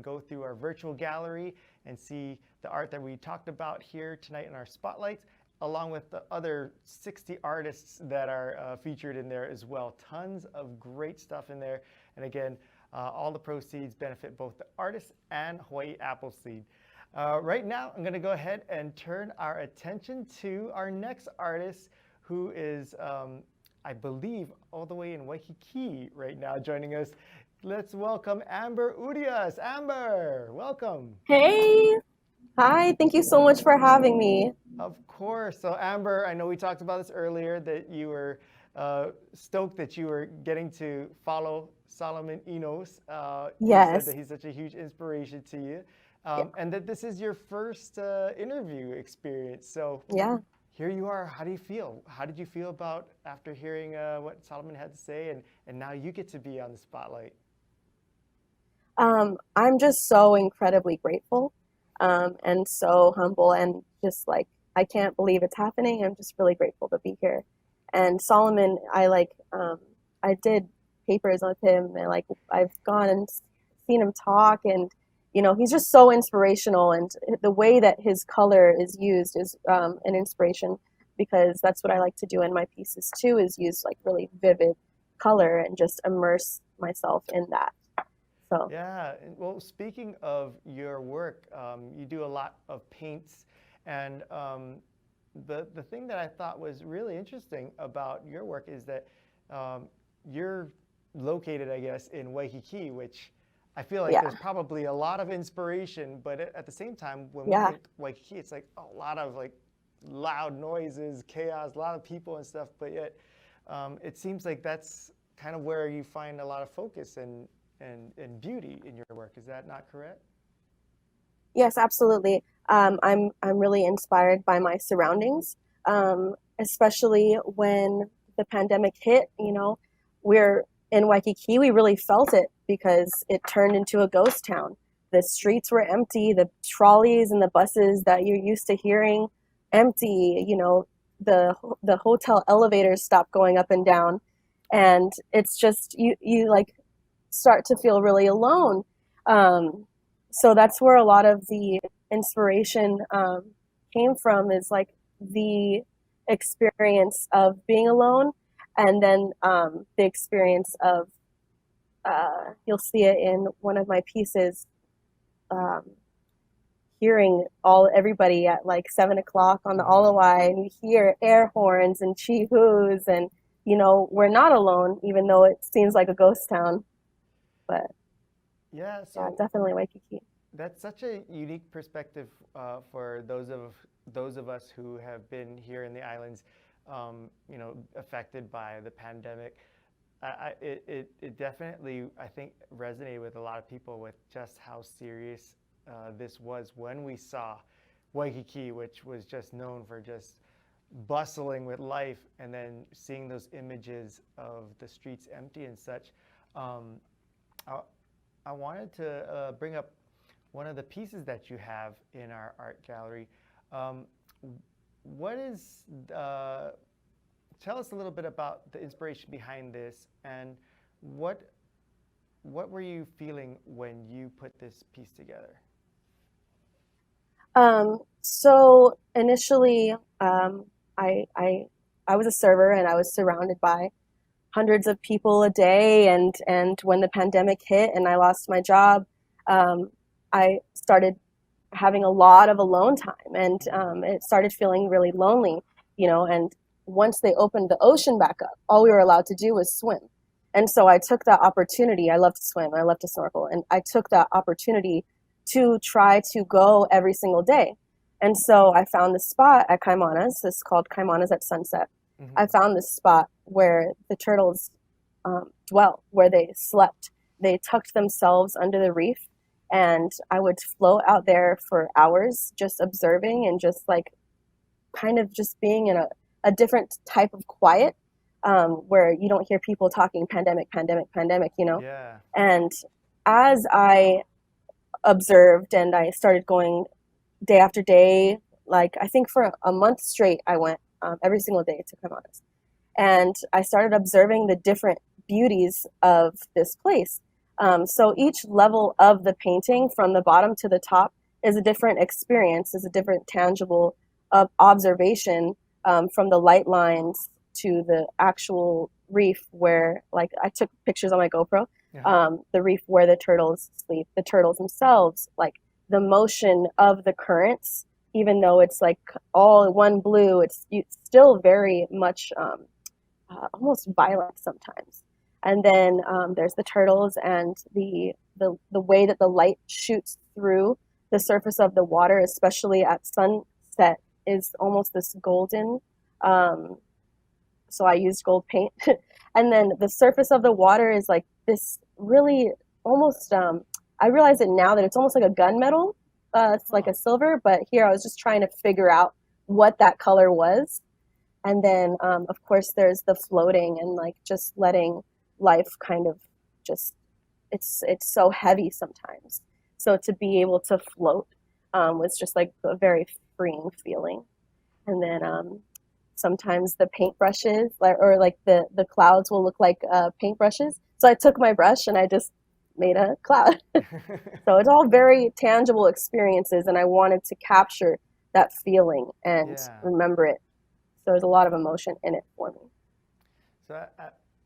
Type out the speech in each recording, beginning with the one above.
go through our virtual gallery and see the art that we talked about here tonight in our spotlights, along with the other 60 artists that are featured in there as well. Tons of great stuff in there. And again, all the proceeds benefit both the artists and Hawaii Appleseed. Right now, I'm going to go ahead and turn our attention to our next artist, who is, I believe, all the way in Waikiki right now joining us. Let's welcome Amber Urias. Amber, welcome. Hey, hi, thank you so much for having me. Of course. So Amber, I know we talked about this earlier, that you were stoked that you were getting to follow Solomon Enos. You said Yes. that he's such a huge inspiration to you. Yeah. And that this is your first interview experience. So Yeah. here you are. How do you feel? How did you feel about after hearing what Solomon had to say, and now you get to be on the spotlight? I'm just so incredibly grateful, and so humble, and just like I can't believe it's happening. I'm just really grateful to be here. And Solomon, I did papers with him, and like I've gone and seen him talk, and he's just so inspirational, and the way that his color is used is an inspiration, because that's what I like to do in my pieces too, is use like really vivid color and just immerse myself in that. So Yeah, well, speaking of your work, you do a lot of paints, and the thing that I thought was really interesting about your work is that you're located, I guess, in Waikiki, which I feel like yeah, there's probably a lot of inspiration, but at the same time, when we yeah. think Waikiki, it's like a lot of like loud noises, chaos, a lot of people and stuff, but yet it seems like that's kind of where you find a lot of focus and beauty in your work. Is that not correct? Yes, absolutely. I'm really inspired by my surroundings, especially when the pandemic hit. We're in Waikiki. We really felt it because it turned into a ghost town. The streets were empty. The trolleys and the buses that you're used to hearing empty. The hotel elevators stopped going up and down, and it's just you like start to feel really alone. So that's where a lot of the inspiration came from, is like the experience of being alone, and then the experience of you'll see it in one of my pieces, um, hearing everybody at like 7 o'clock on the Hmm. Alawai, and you hear air horns and chi-hoos, and we're not alone, even though it seems like a ghost town. But Yeah, yeah, so definitely Waikiki. that's such a unique perspective for those of us who have been here in the islands, affected by the pandemic. It definitely, I think, resonated with a lot of people with just how serious this was when we saw Waikiki, which was just known for just bustling with life, and then seeing those images of the streets empty and such. Um, I, I wanted to bring up one of the pieces that you have in our art gallery. Um, what is, tell us a little bit about the inspiration behind this, and what what were you feeling when you put this piece together? So initially, I, I, I was a server, and I was surrounded by hundreds of people a day. And when the pandemic hit and I lost my job, um, I started having a lot of alone time, and Mm. it started feeling really lonely, and once they opened the ocean back up, all we were allowed to do was swim. And so I took that opportunity. I love to swim, I love to snorkel, and I took that opportunity to try to go every single day. And so I found this spot at Kaimana's. It's called Kaimana's at Sunset. I Hmm. found this spot where the turtles dwell, where they slept. They tucked themselves under the reef, and I would float out there for hours just observing, and just like kind of just being in a different type of quiet, where you don't hear people talking pandemic, pandemic, pandemic. Yeah. And as I observed and I started going day after day, like I think for a month straight, I went every single day to Kaimana's. And I started observing the different beauties of this place. So each level of the painting from the bottom to the top is a different experience, is a different tangible observation, from the light lines to the actual reef where, like, I took pictures on my GoPro, Uh-huh. the reef where the turtles sleep, the turtles themselves, like the motion of the currents, even though it's like all one blue, it's still very much almost violent sometimes. And then there's the turtles and the way that the light shoots through the surface of the water, especially at sunset, is almost this golden. Um, so I used gold paint, and then the surface of the water is like this really almost. I realize it now that it's almost like a gunmetal. It's like Oh, a silver, but here I was just trying to figure out what that color was, and then of course there's the floating and like just letting life kind of just, it's so heavy sometimes, so to be able to float was just like a very freeing feeling. And then sometimes the paintbrushes, or like the clouds will look like paintbrushes, so I took my brush and I just made a cloud. So it's all very tangible experiences, and I wanted to capture that feeling and yeah. remember it. So there's a lot of emotion in it for me. So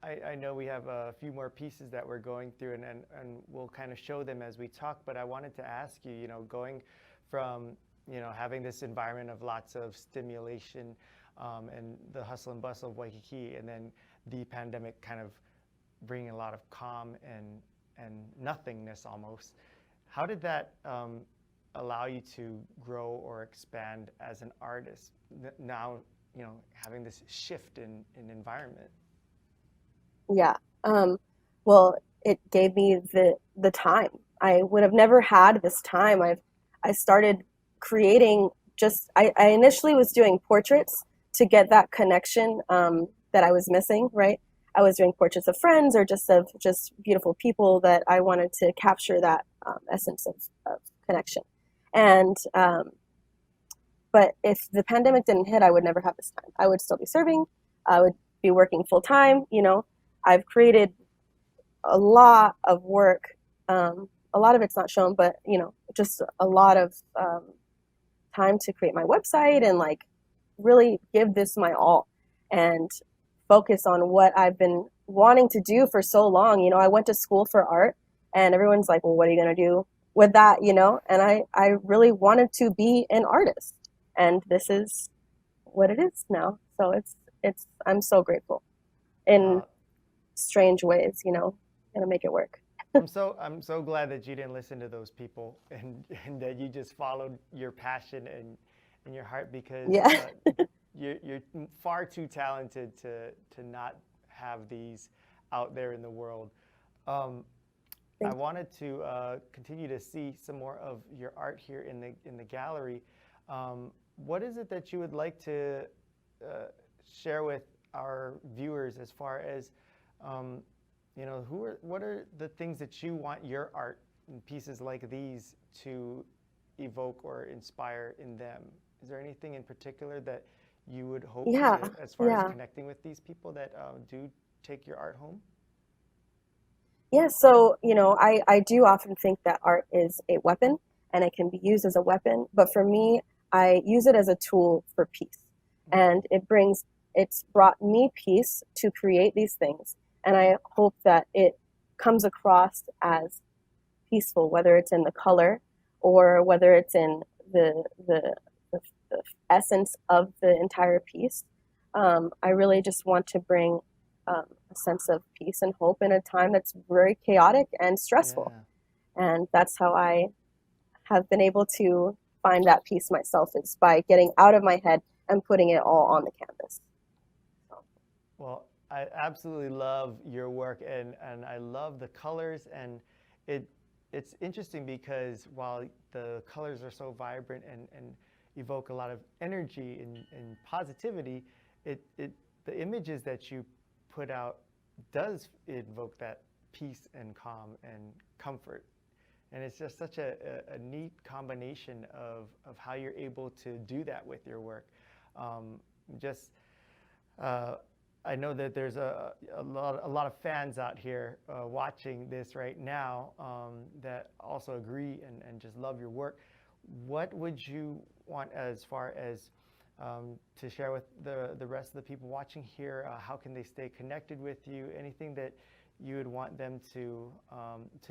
I know we have a few more pieces that we're going through, and we'll kind of show them as we talk. But I wanted to ask you, going from, having this environment of lots of stimulation, and the hustle and bustle of Waikiki, and then the pandemic kind of bringing a lot of calm and nothingness almost. How did that allow you to grow or expand as an artist? Now, having this shift in environment. Yeah. Well, it gave me the time. I would have never had this time. I started creating, just I initially was doing portraits to get that connection that I was missing, right? I was doing portraits of friends or just of just beautiful people that I wanted to capture that essence of connection. And but if the pandemic didn't hit, I would never have this time. I would still be serving. I would be working full time. I've created a lot of work. A lot of it's not shown, but just a lot of time to create my website and like really give this my all and focus on what I've been wanting to do for so long. I went to school for art, and everyone's like, well, what are you going to do with that? And I really wanted to be an artist, and this is what it is now. So I'm so grateful in Uh, strange ways, gonna make it work. I'm so glad that you didn't listen to those people, and that you just followed your passion and your heart, because Yeah. you're far too talented to not have these out there in the world. Um, I Thank wanted to continue to see some more of your art here in the gallery. What is it that you would like to share with our viewers as far as, what are the things that you want your art and pieces like these to evoke or inspire in them? Is there anything in particular that you would hope you. Yeah. to, as far as Yeah. connecting with these people that do take your art home? Yeah. So, I do often think that art is a weapon and it can be used as a weapon. But for me, I use it as a tool for peace. Mm. And it's brought me peace to create these things. And I hope that it comes across as peaceful, whether it's in the color or whether it's in the essence of the entire piece. I really just want to bring a sense of peace and hope in a time that's very chaotic and stressful. Yeah. And that's how I have been able to find that peace myself, is by getting out of my head and putting it all on the canvas. Well, I absolutely love your work, and I love the colors, and it it's interesting because while the colors are so vibrant and evoke a lot of energy and positivity, it the images that you put out does evoke that peace and calm and comfort. And it's just such a neat combination of how you're able to do that with your work. Just uh, I know that there's a lot of fans out here watching this right now that also agree and just love your work. What would you want as far as to share with the rest of the people watching here? How can they stay connected with you? Anything that you would want them to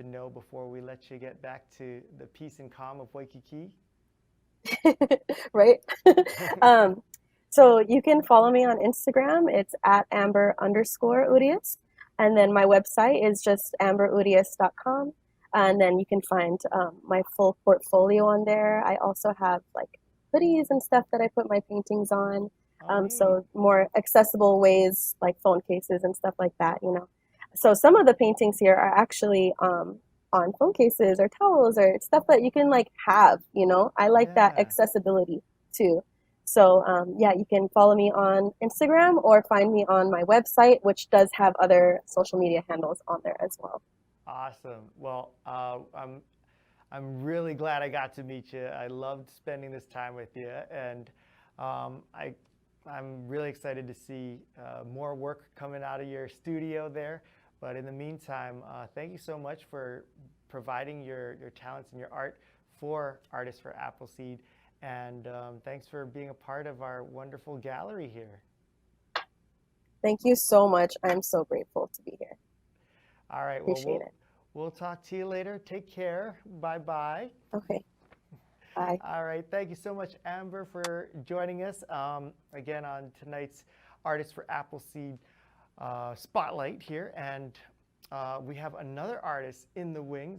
know before we let you get back to the peace and calm of Waikiki? Right? um, so you can follow me on Instagram. It's at Amber_Urias. And then my website is just amberurias.com. And then you can find my full portfolio on there. I also have like hoodies and stuff that I put my paintings on. Oh, neat. So more accessible ways like phone cases and stuff like that, you know. So some of the paintings here are actually on phone cases or towels or stuff that you can like have, you know. I like that Yeah. accessibility too. So yeah, you can follow me on Instagram or find me on my website, which does have other social media handles on there as well. Awesome. Well, I'm really glad I got to meet you. I loved spending this time with you, and um, I I'm really excited to see more work coming out of your studio there. But in the meantime, thank you so much for providing your talents and your art for Artists for Appleseed, and thanks for being a part of our wonderful gallery here. Thank you so much. I'm so grateful to be here. All right. Well, Appreciate it. we'll talk to you later. Take care. Bye bye. Okay. Bye. All right. Thank you so much, Amber, for joining us again on tonight's Artists for Appleseed Spotlight here. And we have another artist in the wing.